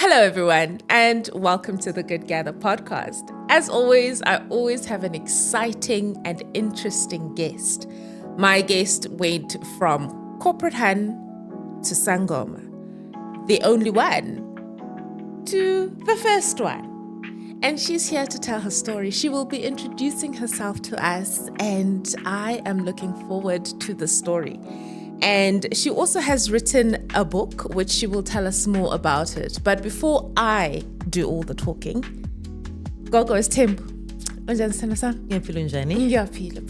Hello, everyone, and welcome to the Good Gather podcast. As always, I always have an exciting and interesting guest. My guest went from corporate Han to Sangoma, the only one, to the first one. And she's here to tell her story. She will be introducing herself to us, and I am looking forward to the story. And she also has written a book, which she will tell us more about it. But before I do all the talking, Gogo is Westhembu.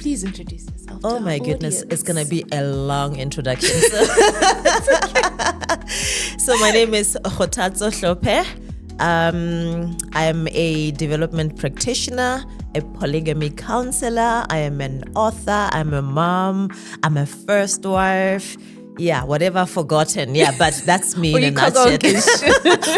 Please introduce yourself. Oh my goodness, it's going to be a long introduction. So my name is Khothatso Hlophe. I'm a development practitioner, a polygamy counselor. I am an author. I'm a mom. I'm a first wife. Yeah, whatever I've forgotten. Yeah, but that's me in a nutshell.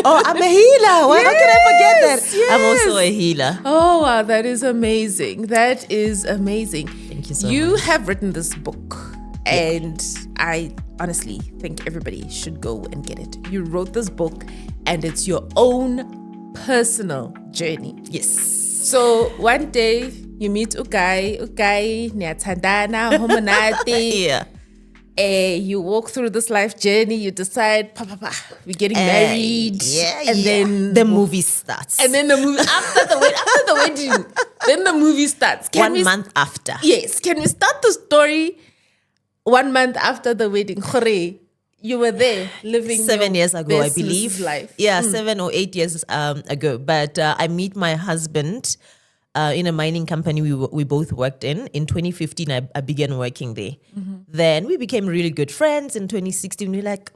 Oh, I'm a healer. Why how can I forget that? Yes. I'm also a healer. Oh, wow, that is amazing. That is amazing. Thank you so You much. have written this book, and I honestly think everybody should go and get it. You wrote this book, and it's your own personal journey. Yes. So one day you meet Ugai, Niatandana, Homonati. Yeah. You walk through this life journey, you decide, we're getting married. And then the movie starts. And then the movie, after the wedding, then the movie starts. One month after. Yes. Can we start the story 1 month after the wedding? Hooray. You were there living 7 years ago, I best believe. life. Yeah, 7 or 8 years ago. But I meet my husband in a mining company we both worked in. In 2015, I began working there. Mm-hmm. Then we became really good friends. In 2016, we were like,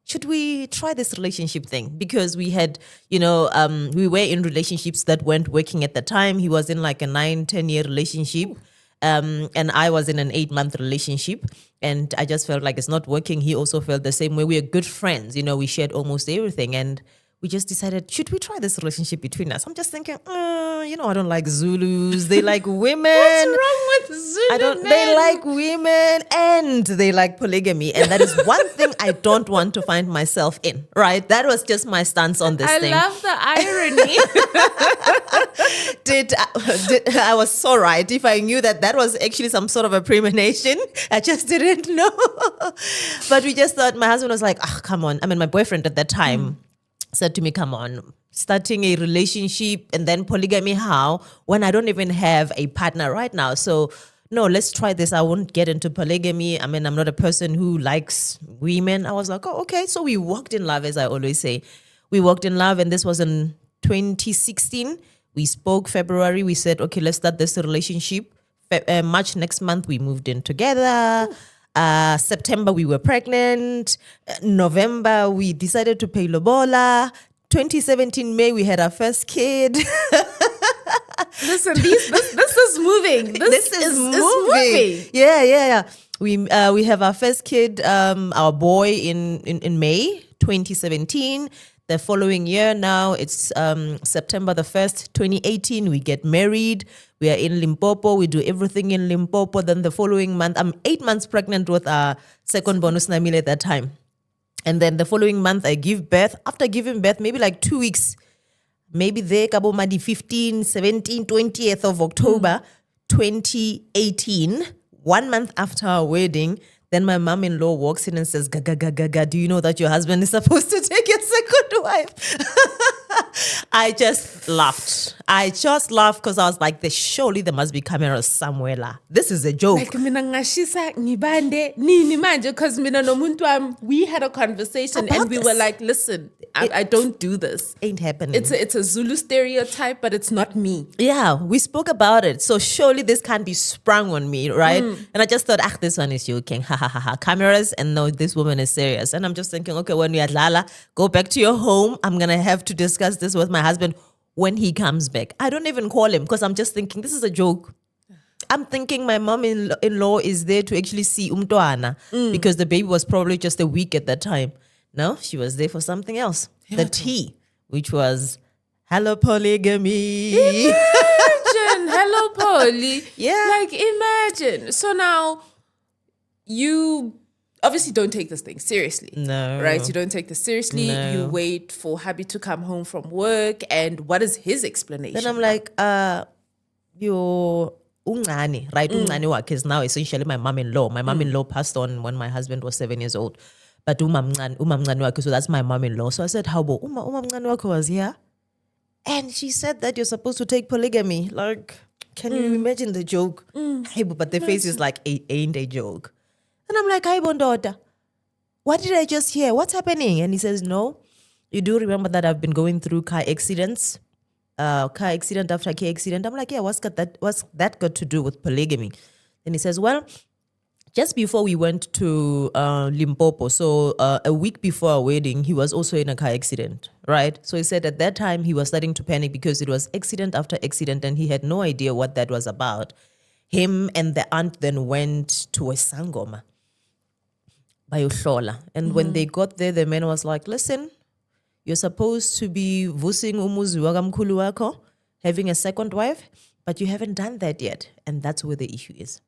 should we try this relationship thing? Because we had, we were in relationships that weren't working at the time. He was in like a 9-10 year relationship. And I was in an 8-month relationship, and I just felt like it's not working. He also felt the same way. We are good friends, we shared almost everything, and we just decided, should we try this relationship between us? I'm just thinking, I don't like Zulus. They like women. What's wrong with Zulu men? They like women and they like polygamy, and that is one thing I don't want to find myself in. Right? That was just my stance on this thing. I love the irony. I was so right. If I knew that was actually some sort of a premonition, I just didn't know. But we just thought, my husband was like, come on. I mean, my boyfriend at that time said to me, come on, starting a relationship and then polygamy, how? When I don't even have a partner right now. So no, let's try this. I won't get into polygamy. I mean, I'm not a person who likes women. I was like, oh, okay. So we walked in love, as I always say. We walked in love, and this was in 2016. We spoke February. We said, okay, let's start this relationship. March next month, we moved in together. September, we were pregnant. November, we decided to pay lobola. 2017 May, we had our first kid. Listen, this is moving. This is moving. Yeah. We have our first kid, our boy, in May 2017. The following year now, it's September the 1st, 2018, we get married. We are in Limpopo. We do everything in Limpopo. Then the following month, I'm 8 months pregnant with our second bonus Namile at that time. And then the following month, I give birth. After giving birth, maybe like 2 weeks, maybe there, Kabomadi 15, 17, 20th of October, 2018, 1 month after our wedding, then my mom-in-law walks in and says, Gaga, do you know that your husband is supposed to take your second wife? I just laughed. Because I was like, surely there must be cameras somewhere. This is a joke. Like, mina ngashisa ngibande nini manje, because mina nomuntu wami, we had a conversation About and we were like, listen, I don't do this. Ain't happening. It's a Zulu stereotype, but it's not me. Yeah, we spoke about it. So surely this can't be sprung on me, right? And I just thought, this one is joking. Ha. Cameras, and no, this woman is serious. And I'm just thinking, okay, when we at Lala, go back to your home. I'm going to have to discuss this with my husband when he comes back. I don't even call him because I'm just thinking, this is a joke. I'm thinking my mom-in-law is there to actually see umtoana because the baby was probably just a week at that time. No, she was there for something else. The tea, which was hello polygamy. Imagine, hello poly. Yeah. Like, imagine. So now you obviously don't take this thing seriously. No. Right? You don't take this seriously. No. You wait for hubby to come home from work. And what is his explanation? Then I'm like, your ungani, right? Ungani wakhe is now essentially my mom-in-law. My mom-in-law passed on when my husband was 7 years old. But umamncane wakhe, so that's my mom-in-law. So I said, how about umamncane wakhe was here? And she said that you're supposed to take polygamy. Like, can you imagine the joke? Hey, but the face is like, ain't a joke. And I'm like, hi, daughter. What did I just hear? What's happening? And he says, no. You do remember that I've been going through car accidents? Car accident after car accident. I'm like, yeah, what's that got to do with polygamy? And he says, well, just before we went to Limpopo, so a week before our wedding, he was also in a car accident, right? So he said at that time he was starting to panic because it was accident after accident and he had no idea what that was about. Him and the aunt then went to a sangoma by Uhlola. And when they got there, the man was like, listen, you're supposed to be vusing umuzi wakamkhulu wako, having a second wife, but you haven't done that yet. And that's where the issue is.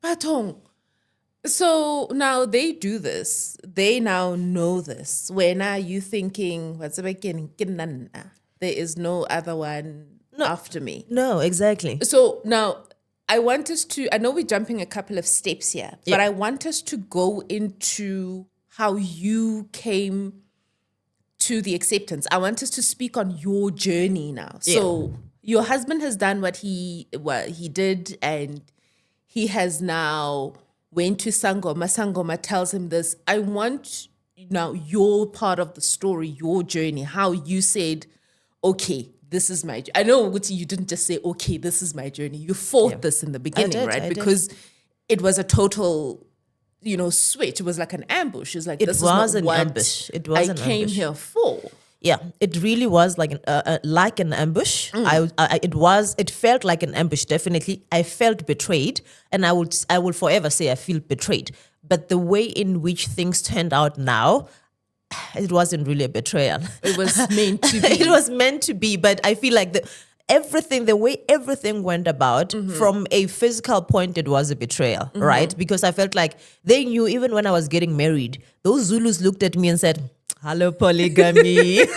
Patong. So now they do this. They now know this. When are you thinking, there is no other one after me? No, exactly. So now I want us to, I know we're jumping a couple of steps here, but I want us to go into how you came to the acceptance. I want us to speak on your journey now. So your husband has done what he did, and he has now went to Sangoma. Sangoma tells him this. I want now your part of the story, your journey, how you said, okay, this is my, I know you didn't just say, okay, this is my journey. You fought this in the beginning, right? Because it was a total, switch. It was like an ambush. It's like, this is not what ambush. It was I came here for. Yeah, it really was like an ambush. It felt like an ambush, definitely. I felt betrayed, and I will forever say I feel betrayed. But the way in which things turned out now, it wasn't really a betrayal. It was meant to be. It was meant to be, but I feel like the way everything went about, from a physical point, it was a betrayal, right? Because I felt like they knew, even when I was getting married, those Zulus looked at me and said, hello, polygamy. All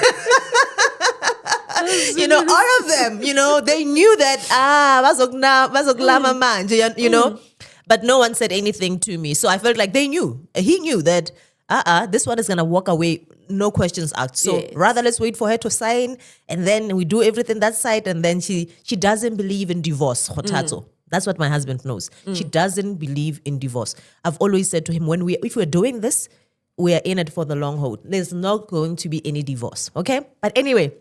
of them, they knew that, but no one said anything to me. So I felt like he knew that, this one is going to walk away, no questions asked. So rather, let's wait for her to sign, and then we do everything that side, and then she doesn't believe in divorce, Khothatso. That's what my husband knows. She doesn't believe in divorce. I've always said to him, if we're doing this, we are in it for the long haul. There's not going to be any divorce, okay? But anyway,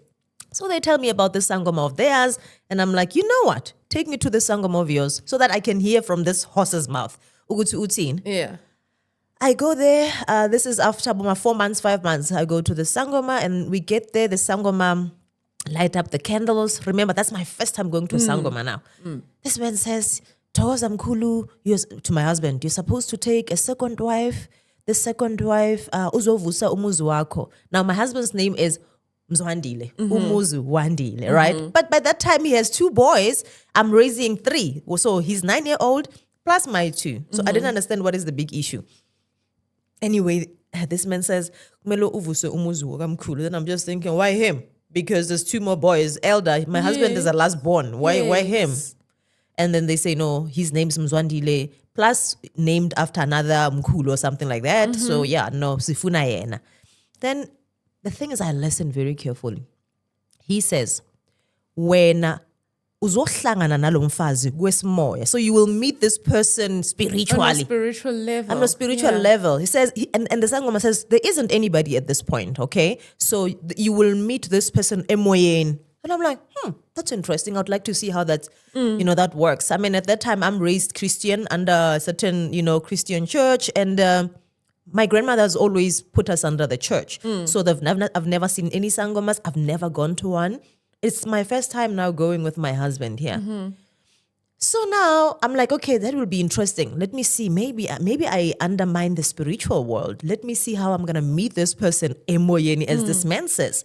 so they tell me about the sangoma of theirs, and I'm like, you know what? Take me to the sangoma of yours so that I can hear from this horse's mouth. Ugutu utin. Yeah. I go there. This is after 4 months, 5 months. I go to the sangoma, and we get there. The sangoma light up the candles. Remember, that's my first time going to sangoma now. This man says, Thokoza mkhulu, to my husband, you're supposed to take a second wife. The second wife, uzovusa umuzi wako. Now, my husband's name is Mzwandile, Umuzu Wandile, right? But by that time, he has 2 boys. I'm raising 3. So he's 9-year-old plus my 2. So I didn't understand what is the big issue. Anyway, this man says, Kumelo uvuse umuzi wakamkhulu. Then I'm just thinking, why him? Because there's 2 more boys, elder. My husband is the last born. Why him? And then they say, no, his name's Mzwandile, plus named after another mkhulu or something like that. So yeah, no, sifuna yena. Then the thing is, I listened very carefully. He says, when uzohlangana nalo mfazi kwesimoya, so you will meet this person spiritually. On a spiritual level. On a spiritual level. He says, and the Sangoma says, there isn't anybody at this point, okay? So you will meet this person emoyen. And I'm like, that's interesting. I'd like to see how that, that works. I mean, at that time, I'm raised Christian under a certain, Christian church. And my grandmother's always put us under the church. So I've never seen any sangomas. I've never gone to one. It's my first time now going with my husband here. So now I'm like, okay, that will be interesting. Let me see. Maybe I undermine the spiritual world. Let me see how I'm going to meet this person, emoyeni, as this man says.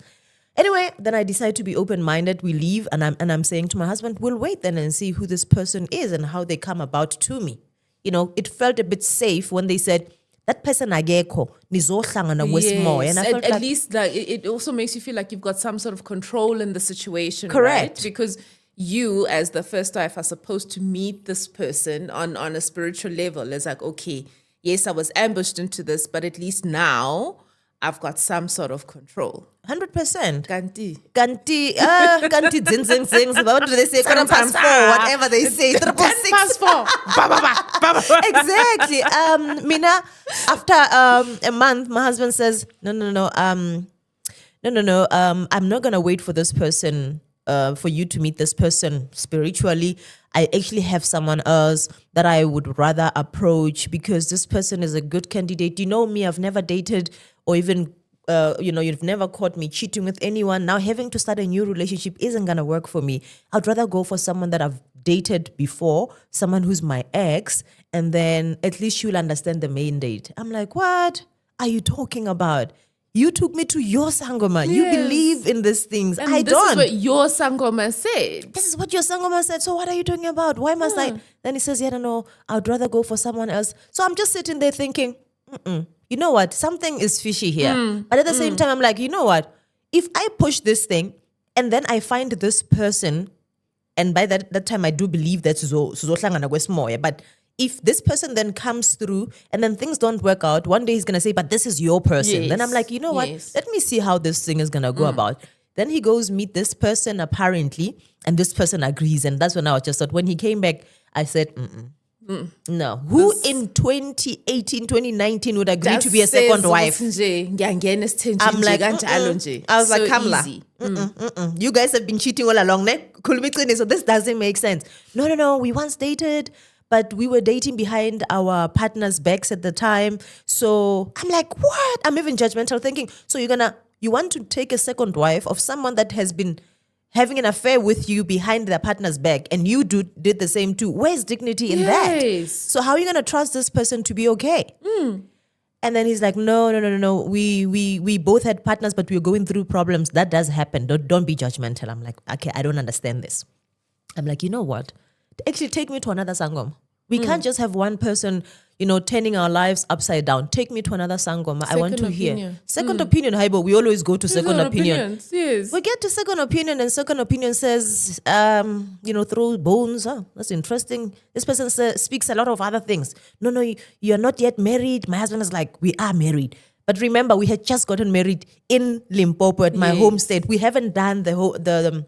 Anyway, then I decide to be open-minded. We leave, and I'm saying to my husband, we'll wait then and see who this person is and how they come about to me. It felt a bit safe when they said, that person agekho nizohlangana kwesimoya. And I felt at like, least like it also makes you feel like you've got some sort of control in the situation, Correct. right? Because you, as the first wife, are supposed to meet this person on a spiritual level. It's like, okay, yes, I was ambushed into this, but at least now I've got some sort of control. 100%. Kanti. Kanti zing. What do they say? 4:04, whatever they say. 666. 4. Ba, ba, ba, ba, ba. Exactly. Mina, after a month, my husband says, no. I'm not gonna wait for this person, for you to meet this person spiritually. I actually have someone else that I would rather approach because this person is a good candidate. You know me, I've never dated or even you've never caught me cheating with anyone. Now having to start a new relationship isn't gonna work for me. I'd rather go for someone that I've dated before, someone who's my ex, and then at least she'll understand the main date. I'm like, what are you talking about? You took me to your sangoma. You believe in these things. And I this don't. is what your sangoma said. This is what your sangoma said. So what are you talking about? Why must I? Then he says, no, I'd rather go for someone else. So I'm just sitting there thinking, you know what? Something is fishy here. But at the same time, I'm like, you know what? If I push this thing and then I find this person, and by that time I do believe that Suzohlangana kwesimoya, but if this person then comes through and then things don't work out, one day he's going to say, but this is your person. Yes. Then I'm like, you know what? Let me see how this thing is going to go about. Then he goes meet this person apparently, and this person agrees. And that's when I just thought, when he came back, I said, no. Who in 2018, 2019 would agree to be a second wife? I'm like, I was like, Kamla, you guys have been cheating all along, ne? So this doesn't make sense. No, we once dated, but we were dating behind our partner's backs at the time. So I'm like, what? I'm even judgmental thinking, so you want to take a second wife of someone that has been having an affair with you behind their partner's back, and you did the same too. Where's dignity in that? So how are you going to trust this person to be okay? And then he's like, no. We both had partners, but we were going through problems. That does happen. Don't be judgmental. I'm like, okay, I don't understand this. I'm like, you know what? Actually, take me to another sangoma. We can't just have one person, turning our lives upside down. Take me to another sangoma. I want to hear. Second opinion, Haibo. We always go to second opinion. Yes. We get to second opinion, and second opinion says, throw bones. That's interesting. This person speaks a lot of other things. No, you're not yet married. My husband is like, we are married. But remember, we had just gotten married in Limpopo at my home state. We haven't done the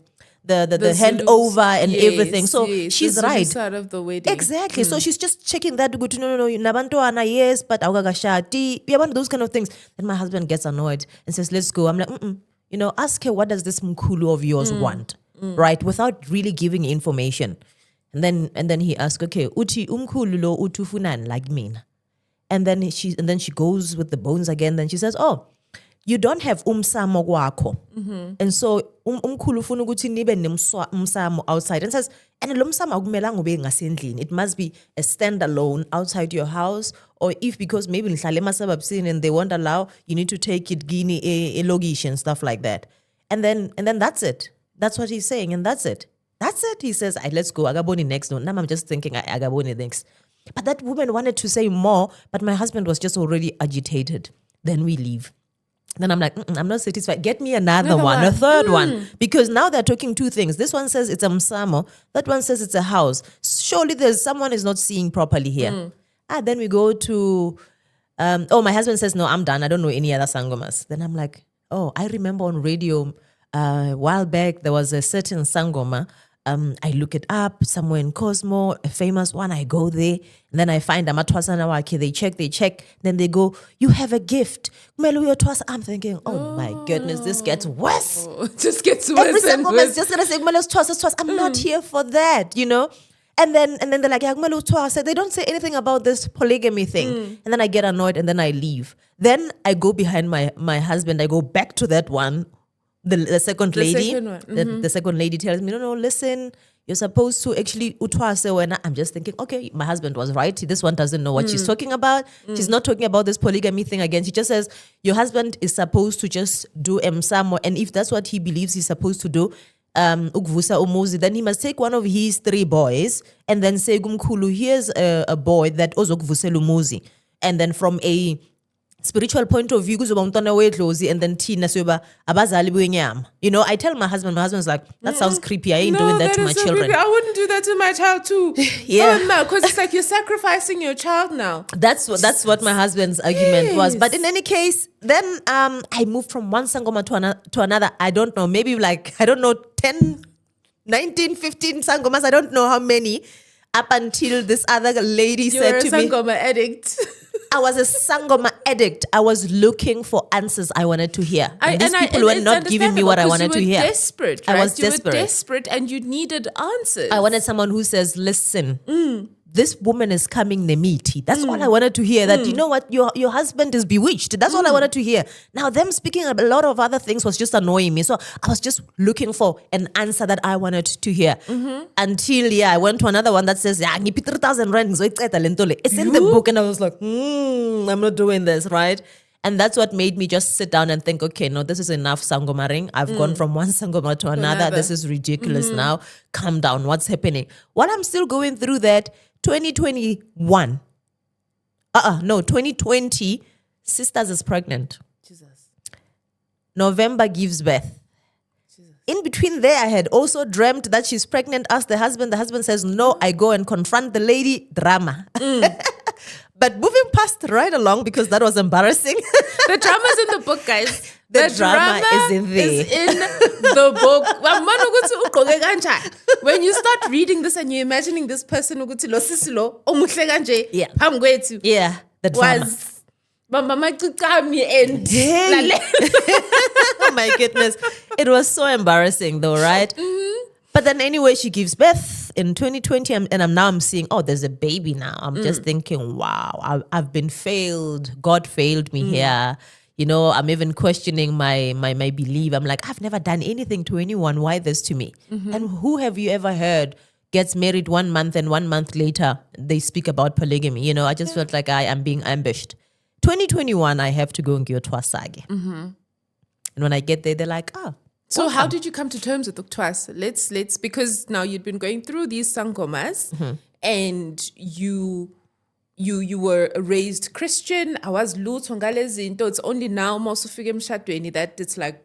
handover and everything. So she's right. Side of the wedding. Exactly. So she's just checking that. No, nabantuana, yes, but awagashati. Yeah, one of those kind of things. Then my husband gets annoyed and says, let's go. I'm like, ask her, what does this mkulu of yours want? Right? Without really giving information. And then he asks, okay, uti umkulu lo utufunan like mina. And then she goes with the bones again. Then she says, oh, you don't have umsamo kwakho. And so umkhulu ufuna ukuthi nibe nemsamo outside, and says, and lo msamo akumelanga ube ngasendlini. It must be a standalone outside your house, or if because maybe nihlala emasababsini and they won't allow, you need to take it gini elogish and stuff like that. And then that's it. That's what he's saying, and that's it. He says, let's go. Agaboni next. No, now I'm just thinking Agaboni next. But that woman wanted to say more, but my husband was just already agitated. Then we leave. Then I'm like, I'm not satisfied. Get me another one, a third one. Because now they're talking two things. This one says it's a msamo. That one says it's a house. Surely there's someone is not seeing properly here. Then we go to, my husband says, no, I'm done. I don't know any other sangomas. Then I'm like, I remember on radio a while back, there was a certain sangoma. I look it up somewhere in Cosmo, a famous one. I go there, and then I find Amatwasana Waki. They check. Then they go, you have a gift. I'm thinking, oh my goodness, this gets worse. It just gets worse. Every sangoma is just gonna say, Twas. I'm not here for that, And then they're like, they don't say anything about this polygamy thing. And then I get annoyed, and then I leave. Then I go behind my husband. I go back to that one. The second lady, the second lady tells me, no, listen, you're supposed to actually utwase when I'm just thinking, okay, my husband was right. This one doesn't know what she's talking about. She's not talking about this polygamy thing again. She just says, your husband is supposed to just do msamo, and if that's what he believes he's supposed to do, ukvusa umuzi, then he must take one of his 3 boys and then say, Gumkulu, here's a boy that ozokvusela umuzi. And then from a spiritual point of view, and then I tell my husband's like, that sounds creepy. I ain't doing that to my children. Creepy. I wouldn't do that to my child too. Yeah. Oh, no, because it's like you're sacrificing your child now. That's what my husband's argument was. But in any case, then I moved from one sangoma to another. I don't know, maybe 10, 19, 15 sangomas. I don't know how many. Up until this other lady said to me, "You're a sangoma addict." I was a sangoma addict. I was looking for answers I wanted to hear. And these people were not giving me what I wanted to hear. Desperate, right? I was desperate. You were desperate and you needed answers. I wanted someone who says, listen, this woman is coming nemiti. That's all I wanted to hear. That, you know what, your husband is bewitched. That's all I wanted to hear. Now, them speaking a lot of other things was just annoying me. So I was just looking for an answer that I wanted to hear. Until, I went to another one that says, it's in the book. And I was like, I'm not doing this, right? And that's what made me just sit down and think, okay, no, this is enough sangomaring. I've gone from one sangoma to another. This is ridiculous now. Calm down. What's happening? While I'm still going through that, 2020, sisters is pregnant. Jesus. November gives birth. Jesus. In between there, I had also dreamt that she's pregnant, asked the husband. The husband says, no, I go and confront the lady. Drama. But moving past right along, because that was embarrassing. The drama's in the book, guys. The drama is in there. Is in the book. When you start reading this and you're imagining this person, yeah, the drama. Was Mama and Oh my goodness. It was so embarrassing though, right? But then anyway, she gives birth in 2020 and I'm seeing, there's a baby now. I'm just thinking, wow, I've been failed. God failed me here. I'm even questioning my belief. I'm like, I've never done anything to anyone. Why this to me? And who have you ever heard gets married 1 month and 1 month later they speak about polygamy? I just felt like I am being ambushed. 2021, I have to go and go to Asage. And when I get there, they're like, So welcome. how did you come to terms with Uktwas? Let's because now you'd been going through these sangomas and you were raised Christian. I was it's only now that it's like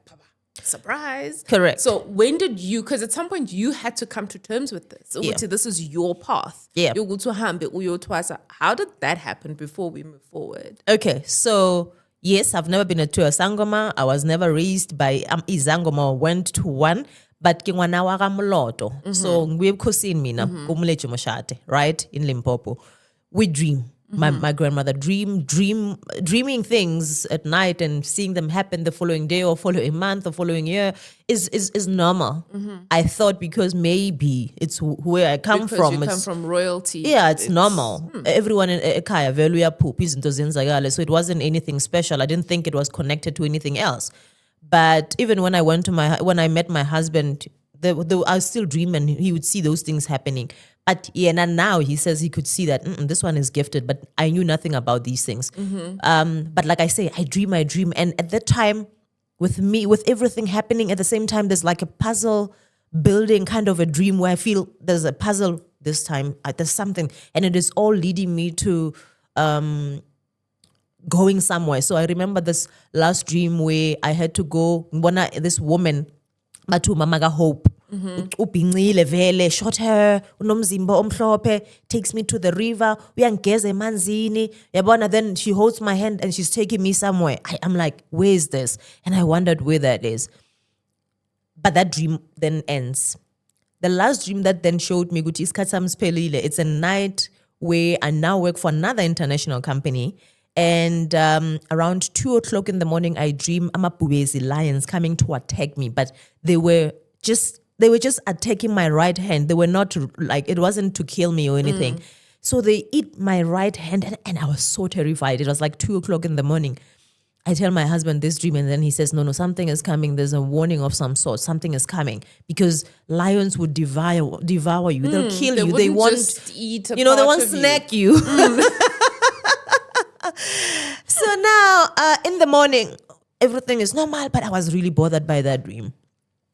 surprise. Correct. So when did you, because at some point you had to come to terms with this. Yeah. This is your path. Yeah. How did that happen before we move forward? Okay, so yes, I've never been to a sangoma. I was never raised by izangoma, went to one, but kingwana wa mloto. So we kusin mina kumulecho moshate, right, in Limpopo. We dream. My grandmother dreaming things at night and seeing them happen the following day or following month or following year is normal. I thought because maybe it's where I come from. You come from royalty. Yeah, it's normal. Everyone in Ekaya value poop isn't so it wasn't anything special. I didn't think it was connected to anything else. But even when I met my husband, I was still dream and he would see those things happening. But and now he says he could see that this one is gifted, but I knew nothing about these things. But like I say, I dream. And at that time, with everything happening at the same time, there's like a puzzle building kind of a dream where I feel there's a puzzle this time. There's something, and it is all leading me to going somewhere. So I remember this last dream where I had to go, this woman, Batu Mamaga Hope, short hair, unomzimba omhlophe, takes me to the river, uyangeza emanzini, yabona, then she holds my hand and she's taking me somewhere. I'm like, where is this? And I wondered where that is. But that dream then ends. The last dream that then showed me, it's a night where I now work for another international company. And around 2:00 in the morning, I dream Amapubezi lions coming to attack me. But they were just attacking my right hand. They were not like, it wasn't to kill me or anything. So they eat my right hand and I was so terrified. It was like 2:00 in the morning. I tell my husband this dream and then he says, no, something is coming. There's a warning of some sort. Something is coming because lions would devour you. They'll kill you. They want just eat they want to snack you. So now in the morning, everything is normal, but I was really bothered by that dream.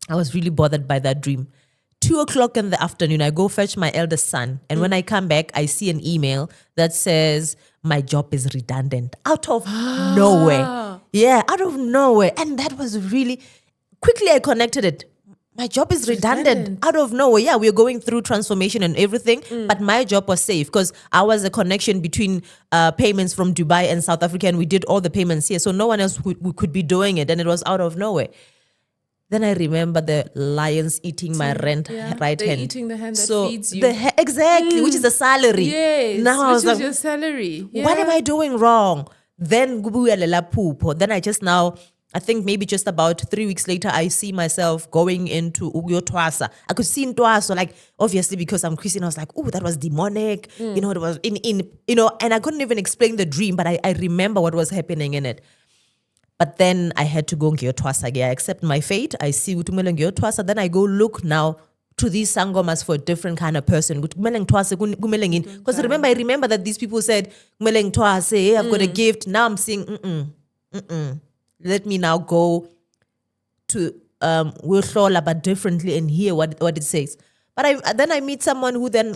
2:00 in the afternoon, I go fetch my eldest son. And when I come back, I see an email that says, my job is redundant out of nowhere. Yeah, out of nowhere. And that was really, quickly I connected it. My job is redundant out of nowhere. Yeah, we're going through transformation and everything, but my job was safe because I was a connection between payments from Dubai and South Africa, and we did all the payments here. So no one else could be doing it, and it was out of nowhere. Then I remember the lions eating my right hand. They're eating the hand that feeds you. Exactly, which is the salary. Yes, now I was which is like, your salary. Yeah. what am I doing wrong? Then I just now, I think maybe just about 3 weeks later, I see myself going into Twasa. I could see in Twasa, like, obviously because I'm Christian, I was like, oh, that was demonic. You know, it was and I couldn't even explain the dream, but I remember what was happening in it. But then I had to go and Twasa again. I accept my fate. I see Twasa. Then I go look now to these sangomas for a different kind of person. Because remember, I remember that these people said, I've got a gift. Now I'm saying, let me now go to Wirhlola, but differently, and hear what it says. But then I meet someone who then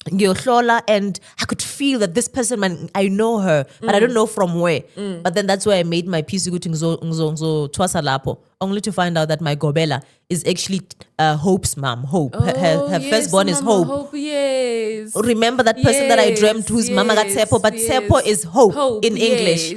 Hlola, and I could feel that this person, man, I know her, but I don't know from where. But then that's where I made my peace only to find out that my Gobela is actually Hope's mom. Hope. Her firstborn is Hope. Yes. Remember that person that I dreamt whose mama got Sepo, but Sepo is Hope in English.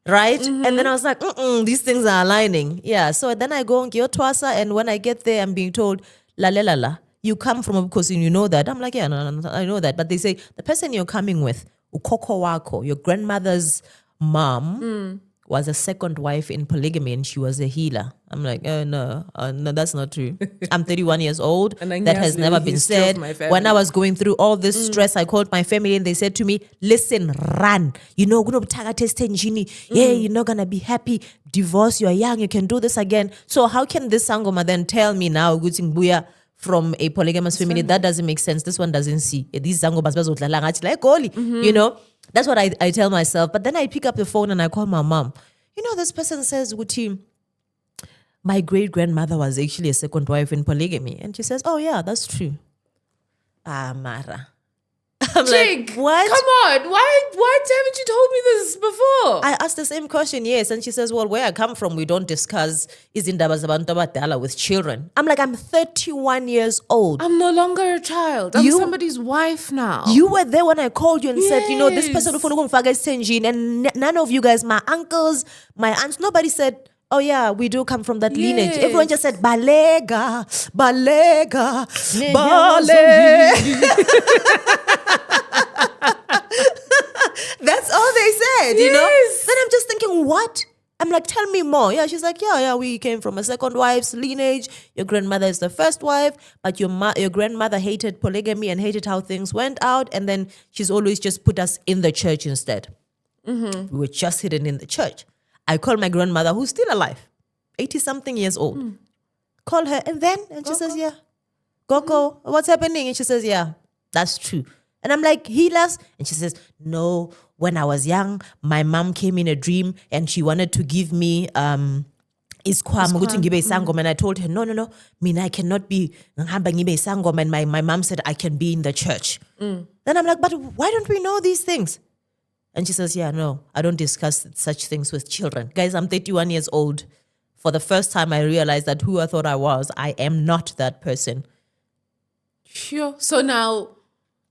Right? And then I was like, these things are aligning. Yeah. So then I go on Twasa, and when I get there, I'm being told, la. You come from a because you know that. I'm like, yeah, no, I know that. But they say, the person you're coming with, ukoko wako, your grandmother's mom, was a second wife in polygamy, and she was a healer. I'm like, no, that's not true. I'm 31 years old. That has never been said. When I was going through all this stress, I called my family and they said to me, listen, run. You know, you're not going to be happy. Divorce, you're young, you can do this again. So how can this Sangoma then tell me now, Gutingbuya, from a polygamous family? That doesn't make sense. This one doesn't see. These Zangobas, you know, that's what I tell myself. But then I pick up the phone and I call my mom. You know, this person says, Guti, my great-grandmother was actually a second wife in polygamy. And she says, oh yeah, that's true. Mara. I'm Jake, like, what? Come on. Why haven't you told me this before? I asked the same question, yes. And she says, well, where I come from, we don't discuss izindaba zabantu abadala with children. I'm like, I'm 31 years old. I'm no longer a child. I'm somebody's wife now. You were there when I called you and said, you know, this person and none of you guys, my uncles, my aunts, nobody said, oh yeah, we do come from that lineage. Everyone just said, balega. That's all they said, you know? Then I'm just thinking, what? I'm like, tell me more. Yeah, she's like, yeah, we came from a second wife's lineage. Your grandmother is the first wife, but your grandmother hated polygamy and hated how things went out. And then she's always just put us in the church instead. We were just hidden in the church. I call my grandmother, who's still alive, 80-something years old. Call her, and she says, yeah. Gogo, what's happening? And she says, yeah, that's true. And I'm like, healers? And she says, no, when I was young, my mom came in a dream and she wanted to give me Iskwam. And I told her, no, I cannot be Sangom. And my mom said, I can be in the church. Then I'm like, but why don't we know these things? And she says, yeah, no, I don't discuss such things with children. Guys, I'm 31 years old. For the first time, I realized that who I thought I was, I am not that person. Sure. So now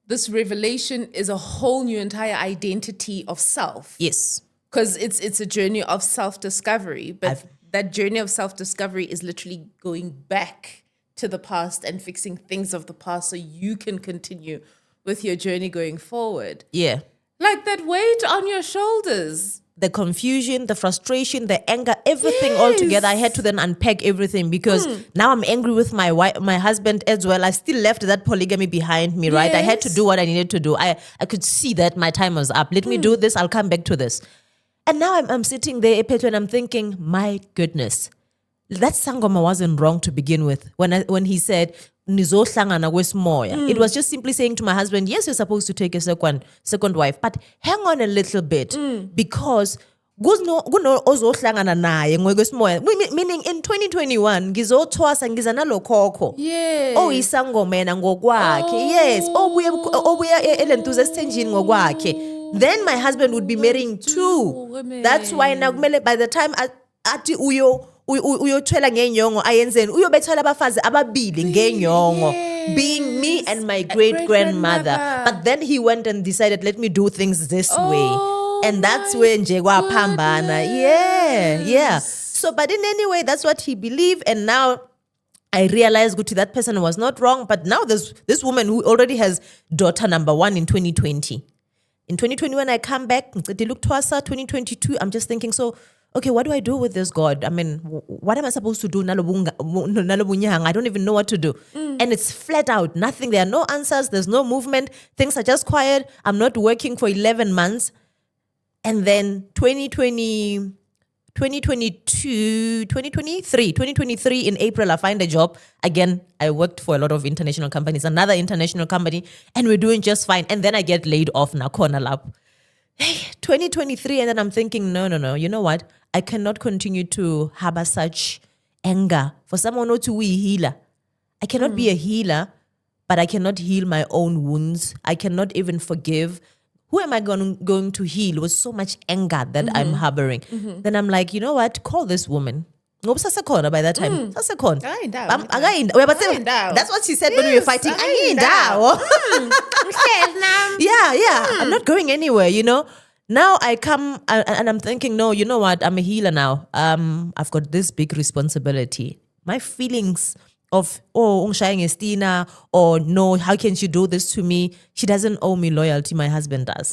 this revelation is a whole new entire identity of self. Yes. Because it's a journey of self-discovery. But that journey of self-discovery is literally going back to the past and fixing things of the past so you can continue with your journey going forward. Yeah. Like that weight on your shoulders. The confusion, the frustration, the anger, everything all together. I had to then unpack everything because now I'm angry with my wife, my husband as well. I still left that polygamy behind me, right? I had to do what I needed to do. I could see that my time was up. Let me do this. I'll come back to this. And now I'm sitting there, and I'm thinking, my goodness, that Sangoma wasn't wrong to begin with. When he said, it was just simply saying to my husband, yes, you're supposed to take a second wife, but hang on a little bit because kuno ozohlangana naye ngokwesimoya, meaning in 2021 ngizothwasa ngiza nalokhokho Yes. oyisangomena ngokwakhe. Yes, obuya elentuza esithenjini ngokwakhe. Then my husband would be marrying two. Women. That's why now by the time athi uyothwela ngenyongo ayenzeni uyobethwala abafazi ababili ngenyongo, being me and my great grandmother. But then he went and decided, let me do things this way. And that's where nje kwaphambana. Yeah. So, but in any way, that's what he believed. And now I realized that person was not wrong. But now there's this woman who already has daughter number 1 in 2020. In 2021, I come back, 2022, I'm just thinking, so, okay, what do I do with this God? I mean, what am I supposed to do? I don't even know what to do. And it's flat out, nothing. There are no answers. There's no movement. Things are just quiet. I'm not working for 11 months. And then 2023 in April, I find a job. Again, I worked for a lot of international companies, another international company, and we're doing just fine. And then I get laid off now, corner lap. Hey, 2023, and then I'm thinking, no. You know what? I cannot continue to harbor such anger for someone not to be a healer. I cannot be a healer, but I cannot heal my own wounds. I cannot even forgive. Who am I going to heal with so much anger that I'm harboring? Then I'm like, you know what? Call this woman. By that time. That's what she said when we were fighting. Yeah. I'm not going anywhere, Now I come and I'm thinking, no, you know what? I'm a healer now. I've got this big responsibility. My feelings of, Estina, or no, how can she do this to me? She doesn't owe me loyalty, my husband does.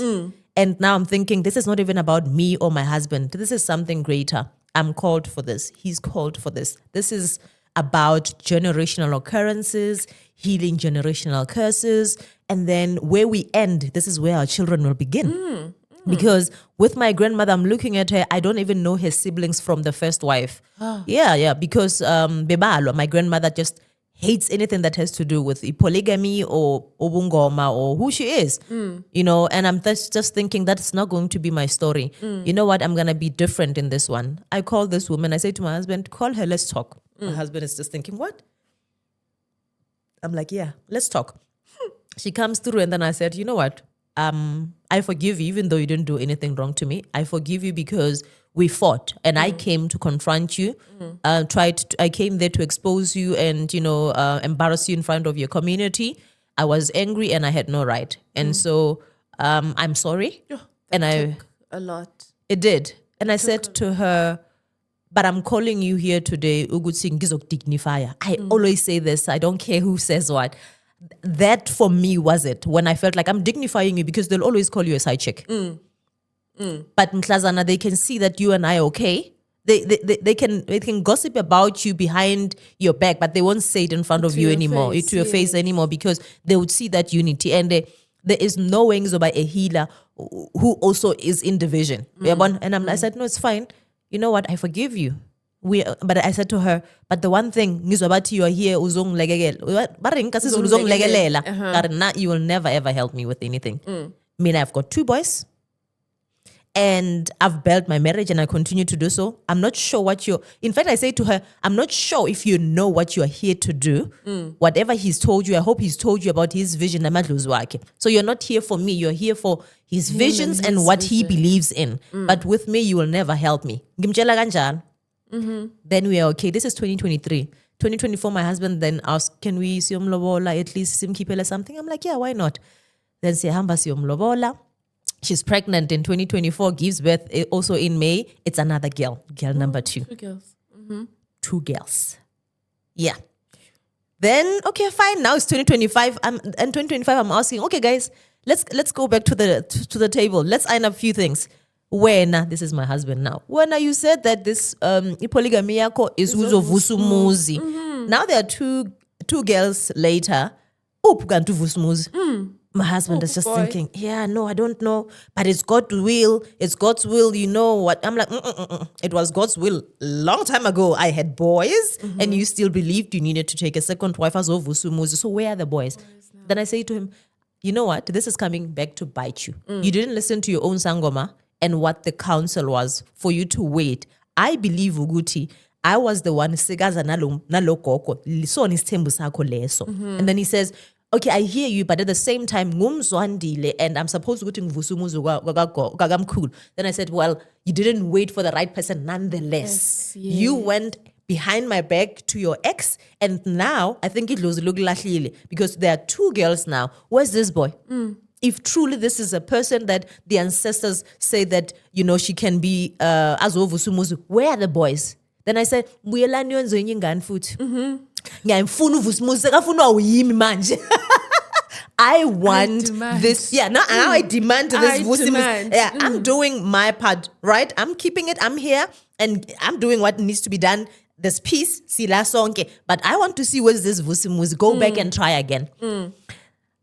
And now I'm thinking, this is not even about me or my husband. This is something greater. I'm called for this. He's called for this. This is about generational occurrences, healing generational curses, and then where we end, this is where our children will begin. Because with my grandmother, I'm looking at her, I don't even know her siblings from the first wife. Yeah, because Bebalo, my grandmother just hates anything that has to do with polygamy or obungoma or who she is, and I'm just thinking that's not going to be my story. You know what? I'm going to be different in this one. I call this woman, I say to my husband, call her, let's talk. My husband is just thinking, what? I'm like, yeah, let's talk. She comes through and then I said, you know what? I forgive you, even though you didn't do anything wrong to me. I forgive you because we fought and I came to confront you. I came there to expose you and, embarrass you in front of your community. I was angry and I had no right. And so I'm sorry. And took a lot. It did. And I said to her, but I'm calling you here today, Ugutsi ngizok dignifier. I always say this. I don't care who says what. That for me was it. When I felt like I'm dignifying you because they'll always call you a side chick. But Mtlazana, they can see that you and I are okay. They can gossip about you behind your back, but they won't say it in front of you anymore, to your face anymore, because they would see that unity. And there is no way by a healer who also is in division. And I said, no, it's fine. You know what? I forgive you. But I said to her, but the one thing, you are here, you will never ever help me with anything. I mean, I've got 2 boys and I've built my marriage and I continue to do so. I'm not sure in fact, I say to her, I'm not sure if you know what you're here to do. Whatever he's told you, I hope he's told you about his vision. So you're not here for me, you're here for his visions and what he believes in. But with me, you will never help me. Then we are okay. This is 2023. 2024, my husband then asked, can we siyom lobola, at least simkipela something? I'm like, yeah, why not? Then siyahamba siyom lobola. She's pregnant in 2024, gives birth also in May. It's another girl number 2. 2 girls. 2 girls. Yeah. Then, okay, fine. Now it's 2025. And 2025, I'm asking, okay, guys, let's go back to the table. Let's iron up a few things. This is my husband now. When you said that this polygamy yako is uzovusumuzi. Now there are two girls later. My husband is just thinking, yeah, no, I don't know, but it's God's will. It's God's will, you know what? I'm like, it was God's will. Long time ago, I had boys, and you still believed you needed to take a second wife as ovusumuzi. So where are the boys? Then I say to him, you know what? This is coming back to bite you. You didn't listen to your own sangoma. and what the counsel was for you to wait. I believe Uguti, I was the one sigaza nalo gogo so nisithembu sakho leso. And then he says, okay, I hear you, but at the same time, ngumzwandile, and I'm supposed to go to ngvusumuzu gagamkhulu. Then I said, well, you didn't wait for the right person nonetheless. Yes. You went behind my back to your ex, and now I think it was look lahlile because there are 2 girls now. Where's this boy? If truly this is a person that the ancestors say that, she can be azovusumuzu, where are the boys? Then I said, "Buyelani wenze enye ingane futhi." Ngiyamfuna uvusumuzi sekafuna uyimi manje. I want this. Yeah, now I demand this vusimuzi. Yeah, I'm doing my part, right? I'm keeping it. I'm here and I'm doing what needs to be done. This piece, sila sonke. But I want to see where's this vusimuzi. Go back and try again.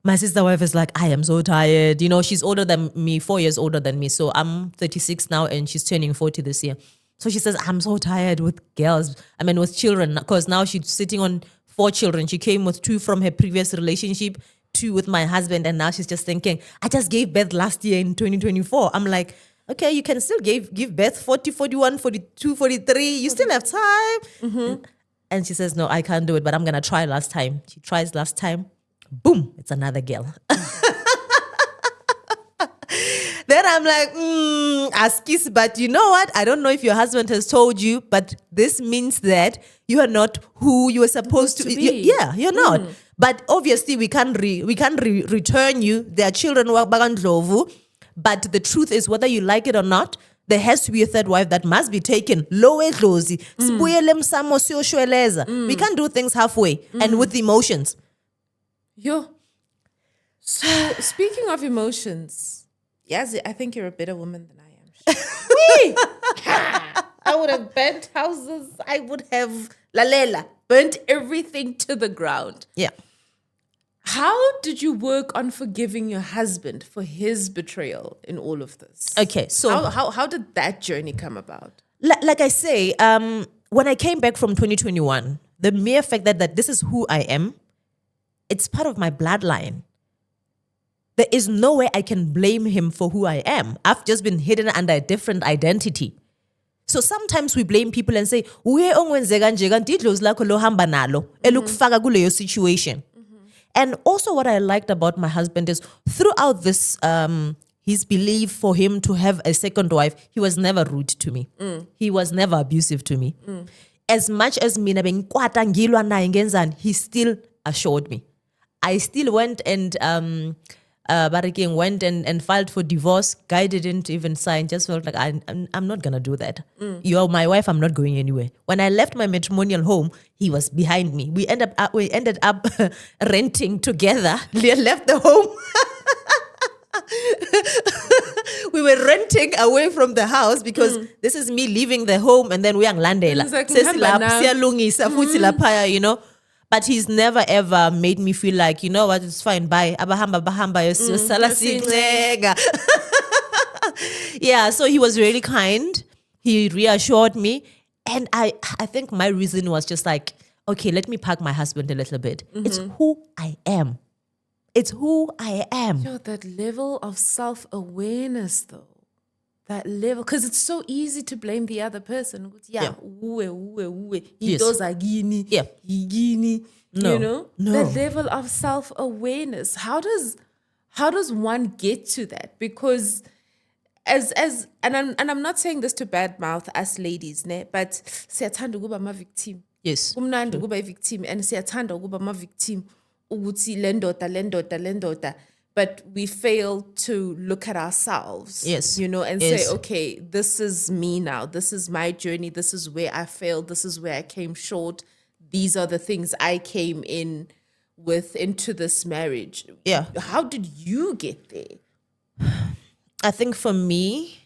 My sister wife is like, I am so tired. She's older than me, 4 years older than me. So I'm 36 now and she's turning 40 this year. So she says, I'm so tired with girls. With children, because now she's sitting on 4 children. She came with 2 from her previous relationship, 2 with my husband, and now she's just thinking, I just gave birth last year in 2024. I'm like, okay, you can still give birth 40, 41, 42, 43. You still have time. And she says, no, I can't do it, but I'm going to try last time. She tries last time. Boom, it's another girl. Then I'm like, askis, but you know what? I don't know if your husband has told you, but this means that you are not who you were supposed to be. You're not. But obviously, we can't return you. There are children who are bagandlovu. But the truth is, whether you like it or not, there has to be a third wife that must be taken. We can't do things halfway and with emotions. Yo. So speaking of emotions, Yazi, I think you're a better woman than I am. I would have burnt houses. I would have burnt everything to the ground. Yeah. How did you work on forgiving your husband for his betrayal in all of this? Okay, so how did that journey come about? Like I say, when I came back from 2021, the mere fact that this is who I am, it's part of my bloodline. There is no way I can blame him for who I am. I've just been hidden under a different identity. So sometimes we blame people and say, situation. And also what I liked about my husband is throughout this, his belief for him to have a second wife, he was never rude to me. He was never abusive to me. As much as mina bengikwata ngilwa naye ngenzani, he still assured me. I still went and went and filed for divorce. Guy didn't even sign. Just felt like I'm not gonna do that. You're my wife. I'm not going anywhere. When I left my matrimonial home, he was behind me. We ended up renting together. Left the home. We were renting away from the house because this is me leaving the home and then we are landela. But he's never ever made me feel like, you know what, it's fine, bye. Bahamba, yeah, so he was really kind. He reassured me. And I think my reason was just like, okay, let me pack my husband a little bit. It's who I am. It's who I am. Yo, that level of self-awareness though. That level, because it's so easy to blame the other person. Yeah. He does agini. Yeah. Igini. No. You know? No. That level of self-awareness. How does one get to that? Because and I'm not saying this to badmouth us ladies, ne, but siyathanda ukuba ma victim. Yes. Kumnandi ukuba victim and siyathanda ukuba ma victim ukuthi lendoda. But we fail to look at ourselves, yes, and say, okay, this is me now. This is my journey. This is where I failed. This is where I came short. These are the things I came into this marriage. Yeah. How did you get there? I think for me,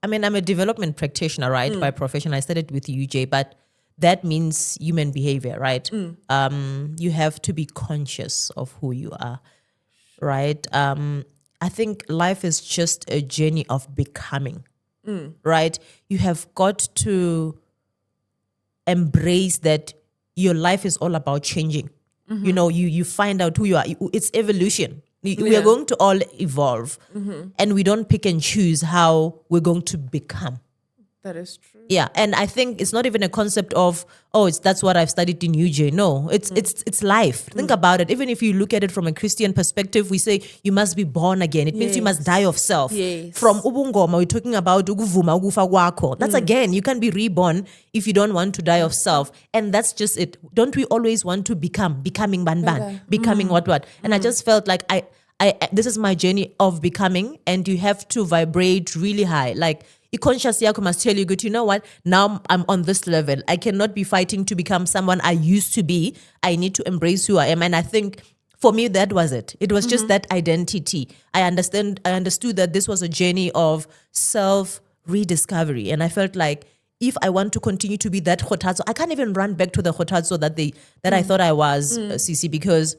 I'm a development practitioner, right? By profession. I studied with UJ, but that means human behavior, right? You have to be conscious of who you are. Right? I think life is just a journey of becoming, right? You have got to embrace that your life is all about changing. You find out who you are. It's evolution. We are going to all evolve. And we don't pick and choose how we're going to become. That is true. Yeah, and I think it's not even a concept of, that's what I've studied in UJ. No, it's life. Think about it. Even if you look at it from a Christian perspective, we say you must be born again. It means you must die of self. Yes. From ubungoma, we're talking about ukuvuma ukufa kwakho. That's again, you can be reborn if you don't want to die of self. And that's just it. Don't we always want to becoming ban, becoming what? And I just felt like I this is my journey of becoming, and you have to vibrate really high. Like, your conscious yako must tell you, good, you know what? Now I'm on this level. I cannot be fighting to become someone I used to be. I need to embrace who I am. And I think for me, that was it. It was just that identity. I understood that this was a journey of self-rediscovery. And I felt like if I want to continue to be that Khothatso, I can't even run back to the Khothatso that I thought I was, Sisi, because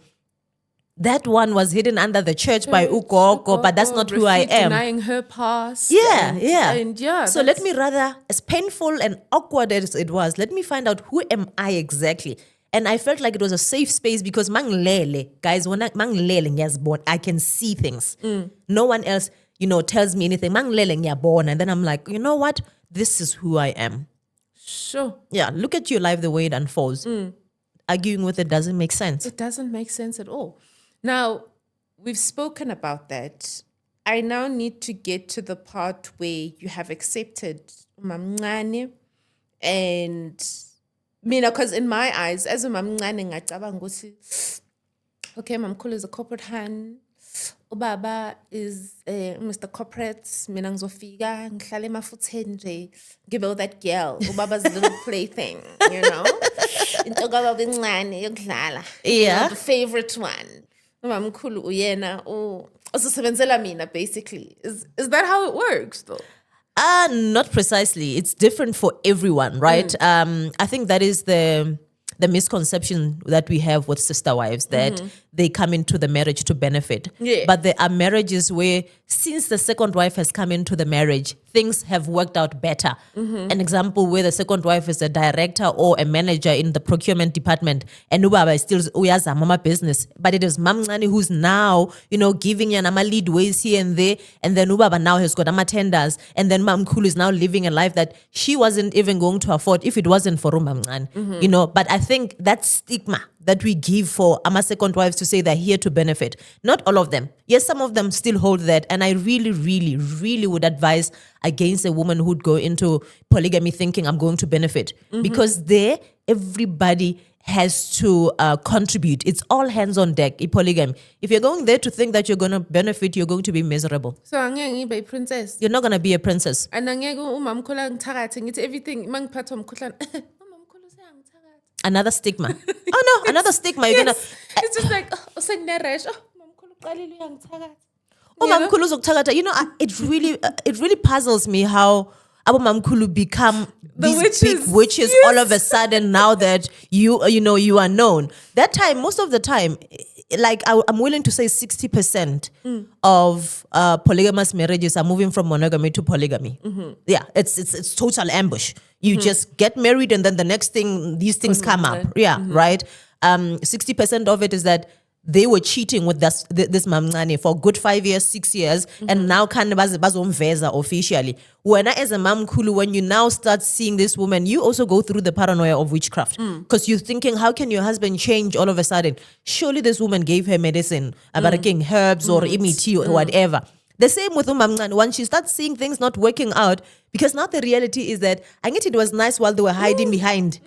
that one was hidden under the church by Gogo, but that's not who I am. Denying her past. Yeah. So let me rather, as painful and awkward as it was, let me find out who am I exactly. And I felt like it was a safe space because guys, when I can see things. No one else, tells me anything. And then I'm like, you know what? This is who I am. Sure. Yeah, look at your life the way it unfolds. Arguing with it doesn't make sense. It doesn't make sense at all. Now, we've spoken about that. I now need to get to the part where you have accepted umamncane, and mina, because in my eyes, as umamncane ngacabanga ukuthi, okay, mamkhulu is a corporate hand, ubaba is Mr. Corporate, mina ngizofika ngihlale emafutheni nje, give all that girl, ubaba's little plaything, into kababa encane yokudlala, the favorite one. Mamkhulu uyena usebenzela mina, basically. Is that how it works though? Not precisely. It's different for everyone, right? I think that is the misconception that we have with sister wives, that they come into the marriage to benefit. Yeah. But there are marriages where, since the second wife has come into the marriage, things have worked out better. An example where the second wife is a director or a manager in the procurement department, and ubaba is still uyaza mama business, but it is mamncane who's now, giving yanama lead ways here and there, and then ubaba now has got ama tenders, and then mamkhulu is now living a life that she wasn't even going to afford if it wasn't for mamncane. But I think that stigma that we give for ama second wives to say they're here to benefit, not all of them. Yes, some of them still hold that, and I really, really, really would advise against a woman who'd go into polygamy thinking I'm going to benefit, because there everybody has to contribute. It's all hands on deck in polygamy. If you're going there to think that you're going to benefit, you're going to be miserable. So angeke ngibe princess. You're not going to be a princess. And angeke umamkhulu angithakathe ngithi everything mangiphatha umkhuhlane. Umamkhulu useyangithakatha. Another stigma. Oh no, another stigma. You're gonna. It's just like usengine-rash. Umamkhulu uqalile uyangithakatha. Mamkhulu uzokuthakatha. It really puzzles me how our mamkhulu become these big witches all of a sudden now that you are known. That time, most of the time, like I'm willing to say 60% of polygamous marriages are moving from monogamy to polygamy. Yeah, it's total ambush. You just get married and then the next thing, these things come up. Yeah, right? 60% of it is that they were cheating with this mamncane for a good 5 years, 6 years, and now kind of bazomveza officially. When as a mamkhulu, when you now start seeing this woman, you also go through the paranoia of witchcraft, because you're thinking, how can your husband change all of a sudden? Surely this woman gave her medicine, about herbs or imiti or whatever. The same with mamncane. Once she starts seeing things not working out, because now the reality is that I get it was nice while they were hiding behind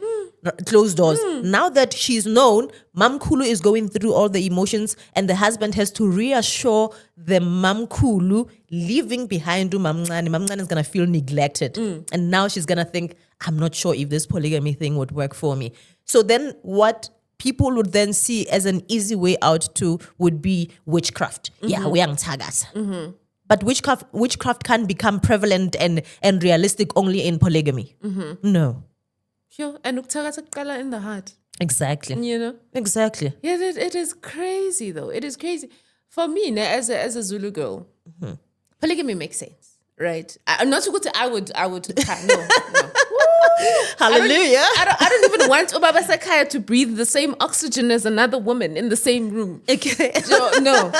closed doors. Now that she's known, mamkhulu is going through all the emotions, and the husband has to reassure the mamkhulu leaving behind mamncane. Mamncane is going to feel neglected. And now she's going to think, I'm not sure if this polygamy thing would work for me. So then what people would then see as an easy way out would be witchcraft. Yeah, we are tagas. But witchcraft can become prevalent and realistic only in polygamy. No. Sure, and ukthakatha kuqala in the heart. Exactly. Exactly. Yeah, it is crazy though. It is crazy. For me, as a Zulu girl, polygamy makes sense, right? Not to go to I would no. Hallelujah. I don't even want Ubaba Sakaya to breathe the same oxygen as another woman in the same room. Okay. So, no.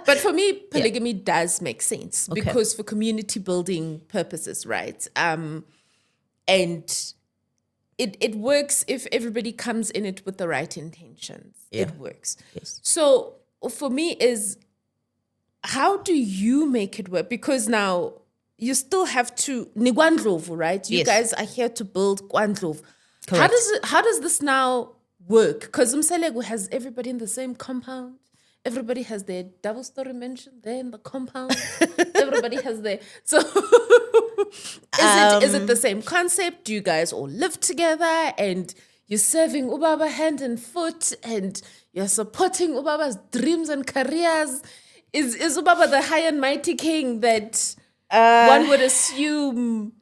But for me, polygamy does make sense because for community building purposes, right? And it works if everybody comes in it with the right intentions. Yeah. It works. Yes. So for me is, how do you make it work? Because now you still have to Nigwandlovu, right? You Yes. guys are here to build Gwandlovu. Correct. How does this now work? Because Umselegu has everybody in the same compound. Everybody has their double story mansion there in the compound. Everybody has their is it the same concept? Do you guys all live together and you're serving Ubaba hand and foot and you're supporting Ubaba's dreams and careers? Is Ubaba the high and mighty king that one would assume?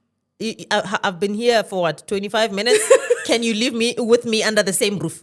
I've been here for what, 25 minutes? Can you leave me with me under the same roof?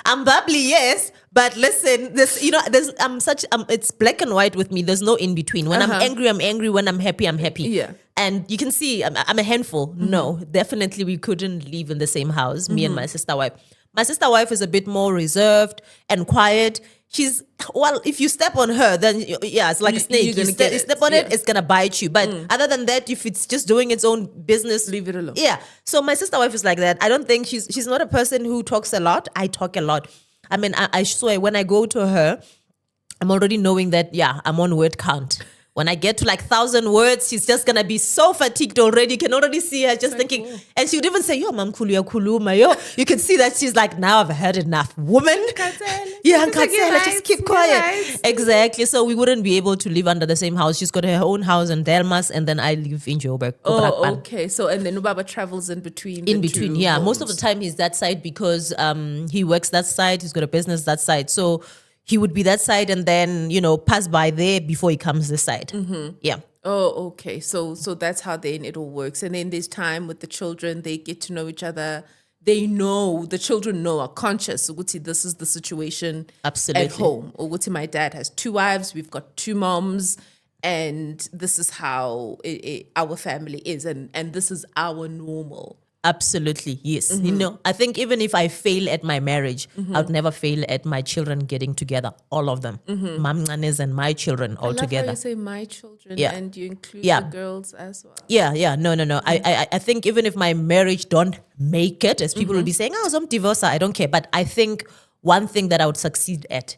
I'm bubbly, yes, but listen, it's black and white with me. There's no in between. When I'm angry, I'm angry. When I'm happy, I'm happy. Yeah. And you can see I'm a handful. No, definitely we couldn't live in the same house, me and my sister wife. My sister wife is a bit more reserved and quiet. She's, well, if you step on her, then yeah, it's like a snake. You step on it, it's going to bite you. But other than that, if it's just doing its own business, leave it alone. Yeah. So my sister wife is like that. I don't think she's not a person who talks a lot. I talk a lot. I mean, I swear when I go to her, I'm already knowing that, yeah, I'm on word count. When I get to like 1,000 words, she's just going to be so fatigued already. You can already see her just thinking. Cool. And she would even say, yo, mam kulu kuluma, yo. You can see that she's like, now I've heard enough. Woman. Yeah, just keep quiet. Exactly. So we wouldn't be able to live under the same house. She's got her own house in Delmas and then I live in Joburg. Oh, okay. So, and then Ubaba travels in between. In between, yeah. Homes. Most of the time he's that side because he works that side. He's got a business that side. So he would be that side and then, pass by there before he comes this side. Mm-hmm. Yeah. Oh, okay. So that's how then it all works. And then there's time with the children. They get to know each other. They know, the children are conscious. Uguti, this is the situation absolutely at home. Uguti, my dad has 2 wives. We've got 2 moms. And this is how our family is. And this is our normal. Absolutely, yes. Mm-hmm. I think even if I fail at my marriage, I would never fail at my children getting together, all of them. Mamnanes and my children all together. I love how you say my children and you include the girls as well. Yeah. No. I think even if my marriage don't make it, as people will be saying, I'm divorced, I don't care. But I think one thing that I would succeed at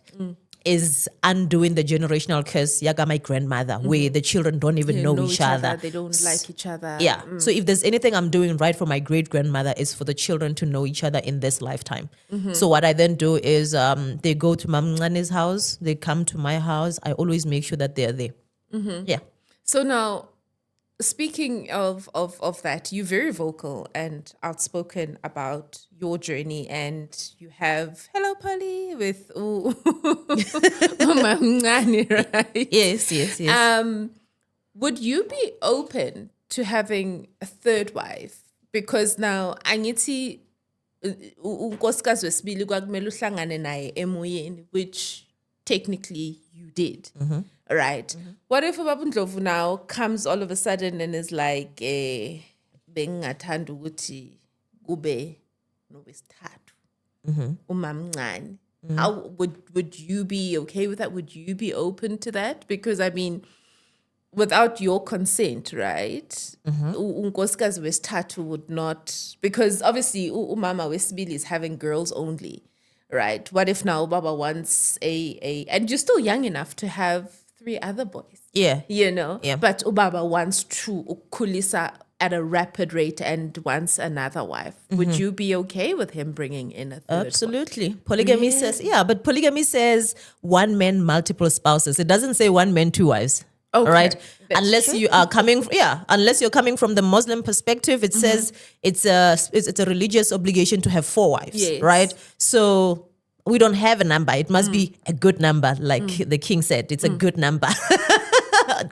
is undoing the generational curse, yaga my grandmother, where the children don't even know each other. They don't like each other. Yeah. So if there's anything I'm doing right for my great-grandmother is for the children to know each other in this lifetime. So what I then do is they go to Mamngane's house, they come to my house. I always make sure that they're there. Yeah. So now, speaking of that, you're very vocal and outspoken about your journey, and you have Hello Polly with Mamngane, right? Yes. Would you be open to having a third wife? Because now angithi unkosikazi wesibili kwakumele uhlangane naye emoyeni, which technically you did. Right. What if Ubaba Ndlovu now comes all of a sudden and is like, bengingathanda ukuthi kube nowesithathu umamncane? How would you be okay with that? Would you be open to that? Because I mean, without your consent, right? Unkosikazi wesithathu would not, because obviously umama wesibili is having girls only, right? What if now Baba wants and you're still young enough to have 3 other boys. Yeah. Yeah. But Ubaba wants to ukulisa at a rapid rate and wants another wife. Would you be okay with him bringing in a third Absolutely. Wife? Polygamy says, but polygamy says 1 man, multiple spouses. It doesn't say 1 man, 2 wives. Okay. Right? That's unless true. you are coming, unless you're coming from the Muslim perspective, it says it's a religious obligation to have 4 wives, right? So we don't have a number. It must be a good number, like the king said. It's a good number,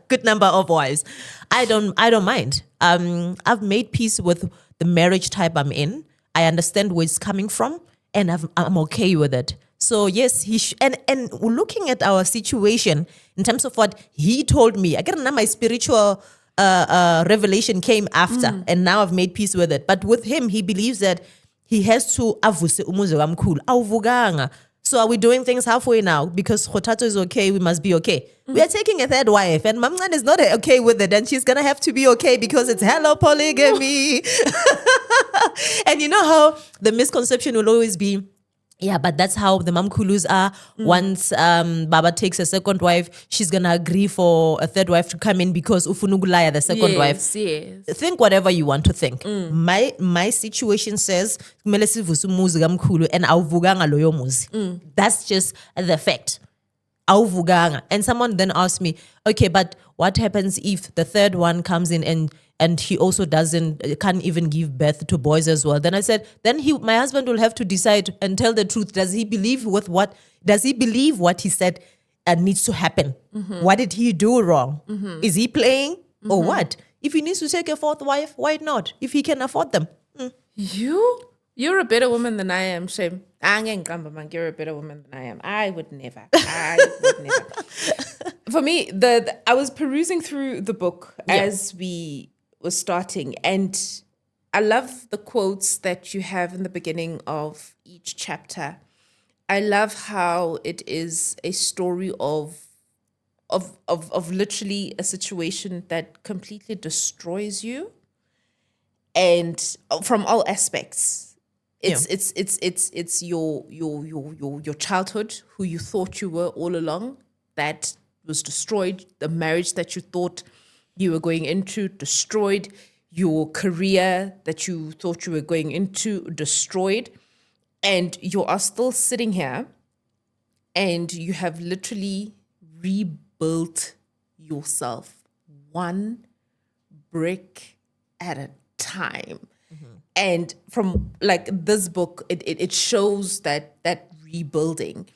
good number of wives. I don't mind. I've made peace with the marriage type I'm in. I understand where it's coming from, and I'm okay with it. So yes, and looking at our situation in terms of what he told me, I get my spiritual revelation came after, and now I've made peace with it. But with him, he believes that he has to avuse umuzi kamkhulu. Awuvuganga. So are we doing things halfway now? Because Khothatso is okay, we must be okay. We are taking a third wife, and Mamngan is not okay with it, and she's gonna have to be okay because it's hello polygamy. And you know how the misconception will always be, yeah, but that's how the Mamkulus are. Once Baba takes a second wife, she's gonna agree for a third wife to come in because ufunugulaya the second wife. Yes. Think whatever you want to think. My situation says kumele sivuse umuzi kamkhulu and awuvuganga loyo muzi. That's just the fact. Awuvuganga. And someone then asked me, okay, but what happens if the third one comes in and he also can't even give birth to boys as well? Then I said, then my husband will have to decide and tell the truth. Does he believe what he said needs to happen? What did he do wrong? Is he playing or what? If he needs to take a fourth wife, why not? If he can afford them. You're a better woman than I am, Shem. You're a better woman than I am. I would never. For me, I was perusing through the book as we were starting, and I love the quotes that you have in the beginning of each chapter. I love how it is a story of literally a situation that completely destroys you, and from all aspects. It's your childhood, who you thought you were all along, that was destroyed. The marriage that you thought you were going into, destroyed. Your career that you thought you were going into, destroyed. And you are still sitting here and you have literally rebuilt yourself one brick at a time. And from like this book, it shows that rebuilding.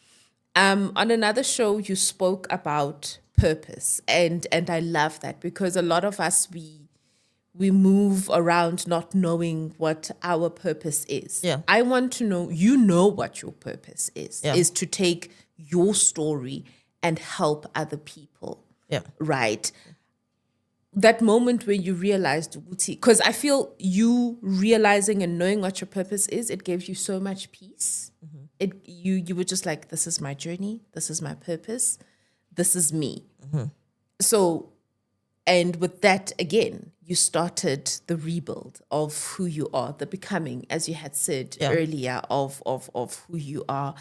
On another show, you spoke about purpose, and I love that, because a lot of us we move around not knowing what our purpose is. Yeah. I want to know what your purpose is to take your story and help other people. Yeah. Right. That moment where you realized, because I feel you realizing and knowing what your purpose is, it gave you so much peace. You were just like, this is my journey, this is my purpose, this is me. So, and with that, again, you started the rebuild of who you are, the becoming, as you had said earlier, of who you are.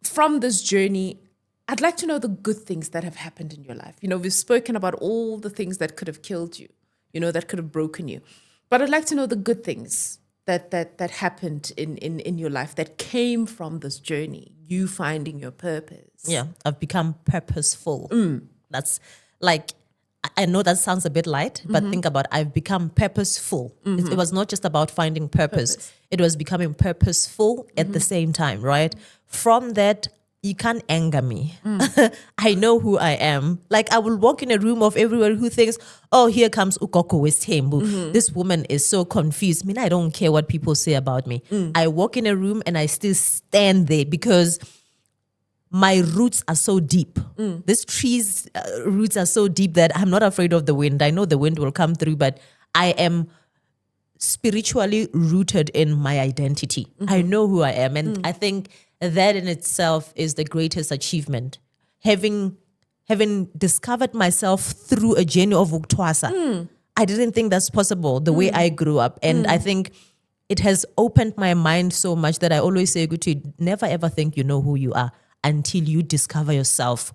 From this journey, I'd like to know the good things that have happened in your life. We've spoken about all the things that could have killed you, that could have broken you. But I'd like to know the good things that happened in your life that came from this journey, you finding your purpose. Yeah, I've become purposeful. That's like, I know that sounds a bit light, but think about it. I've become purposeful. It was not just about finding purpose. It was becoming purposeful at the same time, right? From that, you can't anger me. I know who I am. Like, I will walk in a room of everyone who thinks, oh, here comes Gogo Westhembu. This woman is so confused. I don't care what people say about me. I walk in a room and I still stand there because my roots are so deep. This tree's roots are so deep that I'm not afraid of the wind. I know the wind will come through, but I am spiritually rooted in my identity. I know who I am. And I think that in itself is the greatest achievement. Having discovered myself through a journey of Uktwasa. I didn't think that's possible the way I grew up. And I think it has opened my mind so much that I always say, Guti, never ever think you know who you are until you discover yourself,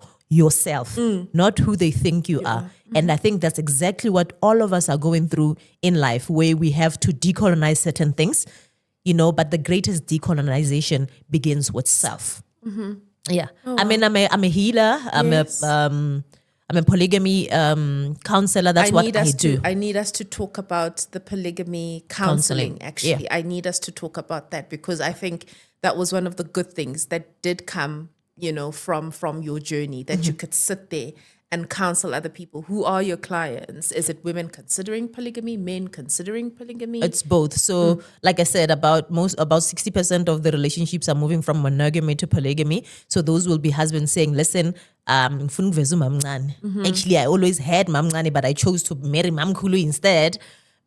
not who they think you are. And I think that's exactly what all of us are going through in life, where we have to decolonize certain things. But the greatest decolonization begins with self. Yeah. Oh, wow. I'm a healer. I'm a polygamy counselor. That's what I do. I need us to talk about the polygamy counseling. Actually. I need us to talk about that, because I think that was one of the good things that did come, from your journey, that you could sit there and counsel other people. Who are your clients? Is it women considering polygamy, men considering polygamy? It's both. So, like I said, about 60% of the relationships are moving from monogamy to polygamy. So those will be husbands saying, "Listen, ngifuna ukuveza umamncane. Actually, I always had mamncane, but I chose to marry mamkhulu instead.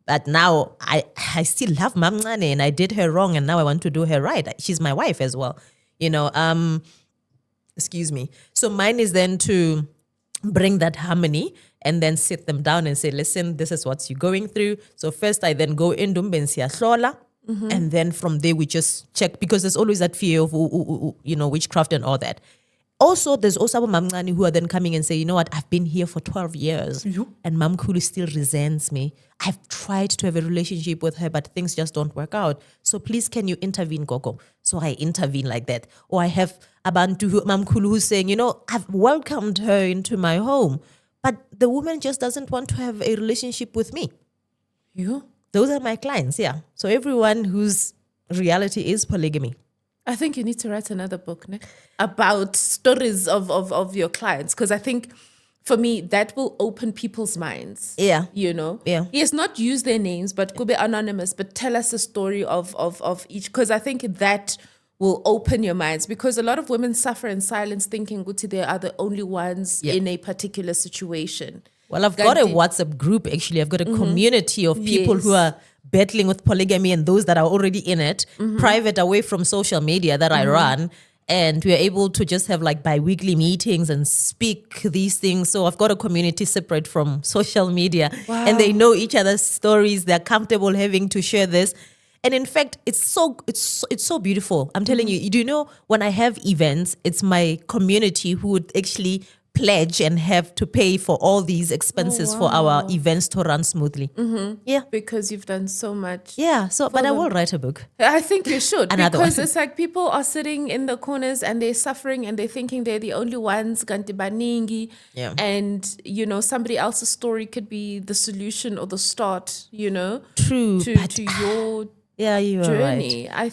But now I still love mamncane, and I did her wrong, and now I want to do her right. She's my wife as well, Excuse me. So mine is then to bring that harmony and then sit them down and say, listen, this is what you're going through. So first I then go in and then from there we just check, because there's always that fear of witchcraft and all that. Also, there's also mamncane who are then coming and say, you know what, I've been here for 12 years and mamkhulu still resents me. I've tried to have a relationship with her, but things just don't work out. So please, can you intervene, Gogo? So I intervene like that. Or I have abantu mamkhulu who's saying, I've welcomed her into my home, but the woman just doesn't want to have a relationship with me. Those are my clients, yeah. So everyone whose reality is polygamy. I think you need to write another book, Nick, about stories of your clients, because I think for me that will open people's minds. Yeah. Yeah. Yes, not use their names, but could be anonymous, but tell us a story of each, because I think that will open your minds, because a lot of women suffer in silence thinking Guti, they are the only ones in a particular situation. Well, I've got a WhatsApp group, actually. I've got a community of people who are battling with polygamy and those that are already in it, private, away from social media that I run. And we are able to just have like bi-weekly meetings and speak these things. So I've got a community separate from social media. Wow. And they know each other's stories. They're comfortable having to share this. And in fact, it's so beautiful. I'm telling you, do you know, when I have events, it's my community who would actually pledge and have to pay for all these expenses for our events to run smoothly. Yeah. Because you've done so much. Yeah. So, but I will write a book. I think you should. Another because one. It's like people are sitting in the corners and they're suffering and they're thinking they're the only ones. Ganti. Yeah. And, somebody else's story could be the solution or the start, True. to your you are journey. right.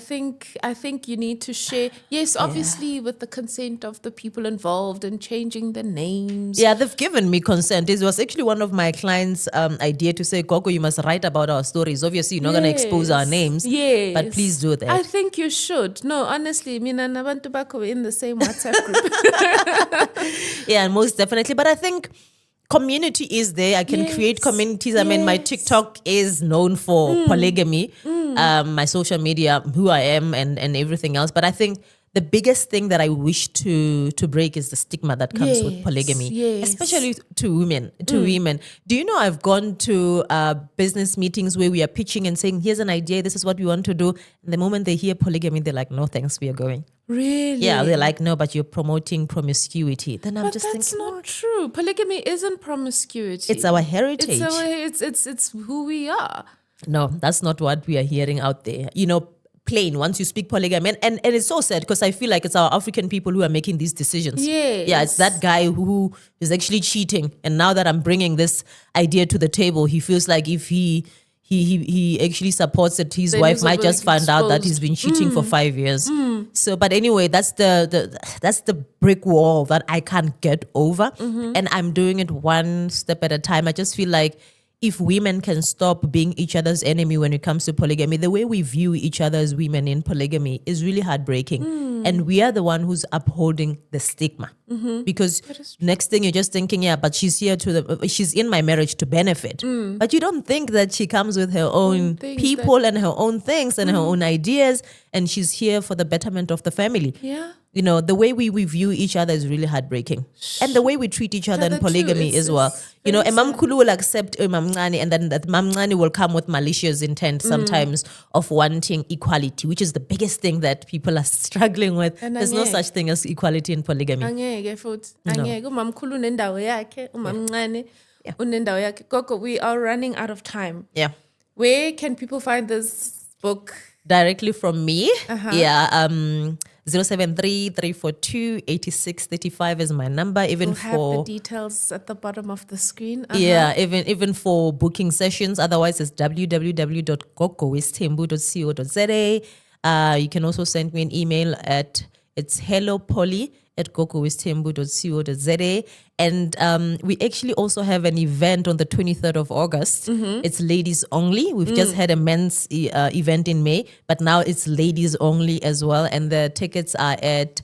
I think you need to share. Yes, obviously with the consent of the people involved and changing the names. Yeah, they've given me consent. It was actually one of my clients' idea to say, Gogo, you must write about our stories. Obviously, you're not going to expose our names. Yes. But please do that. I think you should. No, honestly, Mina and Abantu Bako in the same WhatsApp group. Yeah, most definitely. But I think community is there. I can create communities. I mean, my TikTok is known for polygamy, my social media, who I am and everything else. But I think the biggest thing that I wish to break is the stigma that comes with polygamy, especially to women. Do you know, I've gone to business meetings where we are pitching and saying, here's an idea, this is what we want to do. And the moment they hear polygamy, they're like, no, thanks, we are going. Really? Yeah, they're like, no, but you're promoting promiscuity. Then I'm just that's thinking, not true. Polygamy isn't promiscuity. it's our heritage. It's who we are. No, that's not what we are hearing out there. Plain, once you speak polygamy, and it's so sad because I feel like it's our African people who are making these decisions. Yes. Yeah, it's that guy who is actually cheating. And now that I'm bringing this idea to the table, he feels like if he actually supports it, his Then wife he's might just find out that exposed. he's been cheating for 5 years. So, but anyway, that's the brick wall that I can't get over. And I'm doing it one step at a time. I just feel like if women can stop being each other's enemy when it comes to polygamy, the way we view each other as women in polygamy is really heartbreaking. And we are the one who's upholding the stigma. Because next thing you're just thinking, yeah, but she's here she's in my marriage to benefit. But you don't think that she comes with her own people and her own things and her own ideas, and she's here for the betterment of the family. Yeah. The way we view each other is really heartbreaking. And the way we treat each other in polygamy as well. A mamkhulu will accept a mamncane, and then that mamncane will come with malicious intent sometimes of wanting equality, which is the biggest thing that people are struggling with. And there's no such thing as equality in polygamy. Angeke futhi. Angeke umamkhulu unendawo yakhe, umamncane unendawo yakhe. Gogo, we are running out of time. Yeah. Where can people find this book? Directly from me. Yeah. 073-342-8635 is my number. Even We'll for have the details at the bottom of the screen. Yeah, even for booking sessions. Otherwise, it's www.gogowesthembu.co.za. You can also send me an email at It's hellopoly@gogowesthembu.co.za. And we actually also have an event on the 23rd of August. It's ladies only. We've just had a men's event in May, but now it's ladies only as well. And the tickets are at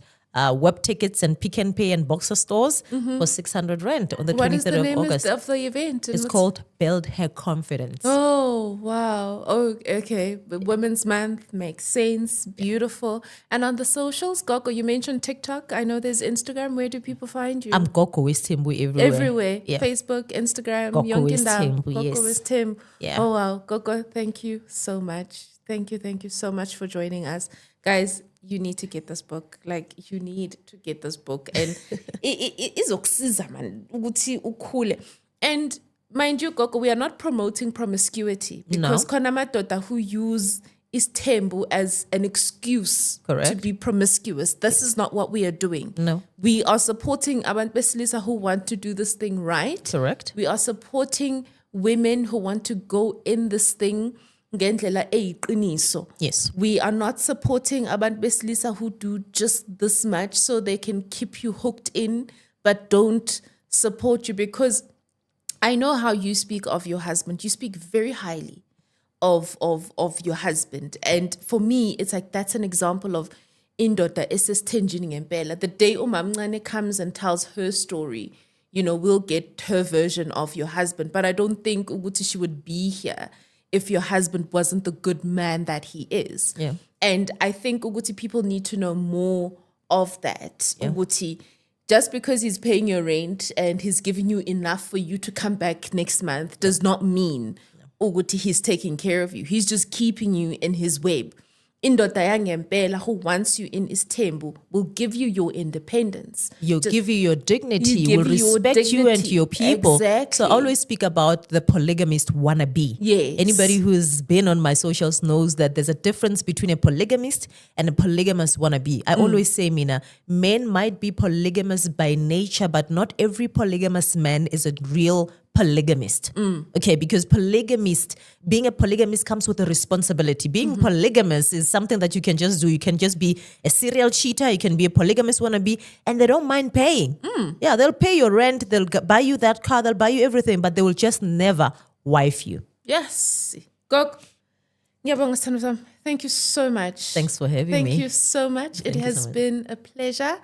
web tickets and Pick and Pay and Boxer stores for 600 rand on the 23rd What is the name of August. of the event? It's called Build Her Confidence. Oh, wow. Oh, okay. But Women's Month makes sense. Beautiful. And on the socials, Gogo, you mentioned TikTok. I know there's Instagram. Where do people find you? I'm Gogo Westhembu everywhere. Everywhere. Yeah. Facebook, Instagram, Gogo Yonkindao. Westhembu, Gogo yes. Westhembu. Yeah. Oh, wow. Gogo, thank you so much. Thank you so much for joining us. Guys, you need to get this book. Like, you need to get this book. And izokusiza man ukuthi ukhule. And mind you, Gogo, we are not promoting promiscuity because khona amadoda who use isithembu as an excuse Correct. to be promiscuous. This is not what we are doing. No. We are supporting abantu besilisa who want to do this thing right. Correct. We are supporting women who want to go in this thing ngendlela eyiqiniso. Yes. We are not supporting abantu besilisa who do just this much so they can keep you hooked in but don't support you, because I know how you speak of your husband. You speak very highly of your husband. And for me, it's like that's an example of indoda esesithenjini ngempela. The day umamncane comes and tells her story, you know, we'll get her version of your husband. But I don't think ukuthi she would be here if your husband wasn't the good man that he is. Yeah. And I think ukuthi people need to know more of that. Ukuthi, just because he's paying your rent and he's giving you enough for you to come back next month does not mean ukuthi he's taking care of you. He's just keeping you in his web. Indoda yangempela who wants you in isithembu will give you your independence. You'll give you your dignity, give will you your respect you and dignity. your people. Exactly. So I always speak about the polygamist wannabe. Yes. Anybody who's been on my socials knows that there's a difference between a polygamist and a polygamous wannabe. I always say, Mina, men might be polygamous by nature, but not every polygamous man is a real polygamist. Okay, because being a polygamist comes with a responsibility. Being polygamous is something that you can just do. You can just be a serial cheater, you can be a polygamist wannabe, and they don't mind paying. Yeah, they'll pay your rent, they'll buy you that car, they'll buy you everything, but they will just never wife you. Yes. Gogo. Ngiyabonga sithando sami. Thank you so much. Thanks for having me. Thank you so much. It has been a pleasure.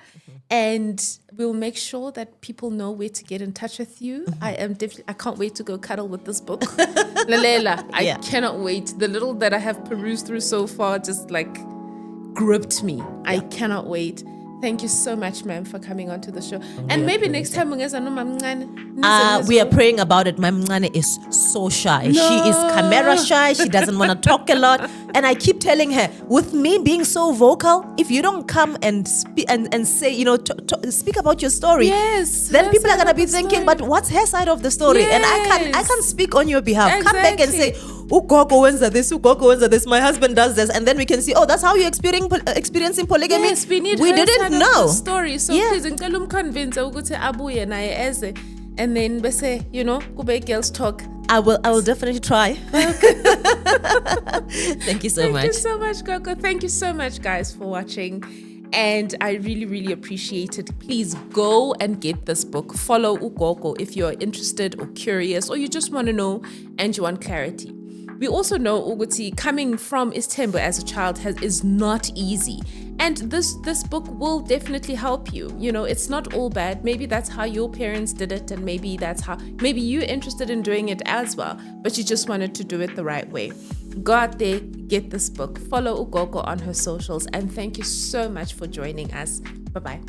And we'll make sure that people know where to get in touch with you. I can't wait to go cuddle with this book. Lalela, I cannot wait. The little that I have perused through so far just like gripped me. I cannot wait. Thank you so much, ma'am, for coming onto the show. And maybe next time we are praying about it. My mngane is so shy. No. She is camera shy. She doesn't want to talk a lot. And I keep telling her, with me being so vocal, if you don't come and speak and say, you know, speak about your story, then people are gonna be thinking, but what's her side of the story? And I can't speak on your behalf. Exactly. Come back and say, Gogo when's this, my husband does this, and then we can see, oh, that's how you're experiencing polygamy. Yes, we need didn't know the story. So please ngicela umconvince ukuthi abuye naye eze, and then bese, you know, kube girls talk. I will definitely try. Thank you so much. Thank you so much, Gogo. Thank you so much, guys, for watching. And I really, really appreciate it. Please go and get this book. Follow Gogo if you're interested or curious, or you just want to know and you want clarity. We also know Uguti coming from isithembu as a child is not easy. And this book will definitely help you. You know, it's not all bad. Maybe that's how your parents did it, and maybe you're interested in doing it as well, but you just wanted to do it the right way. Go out there, get this book, follow Gogo on her socials, and thank you so much for joining us. Bye-bye.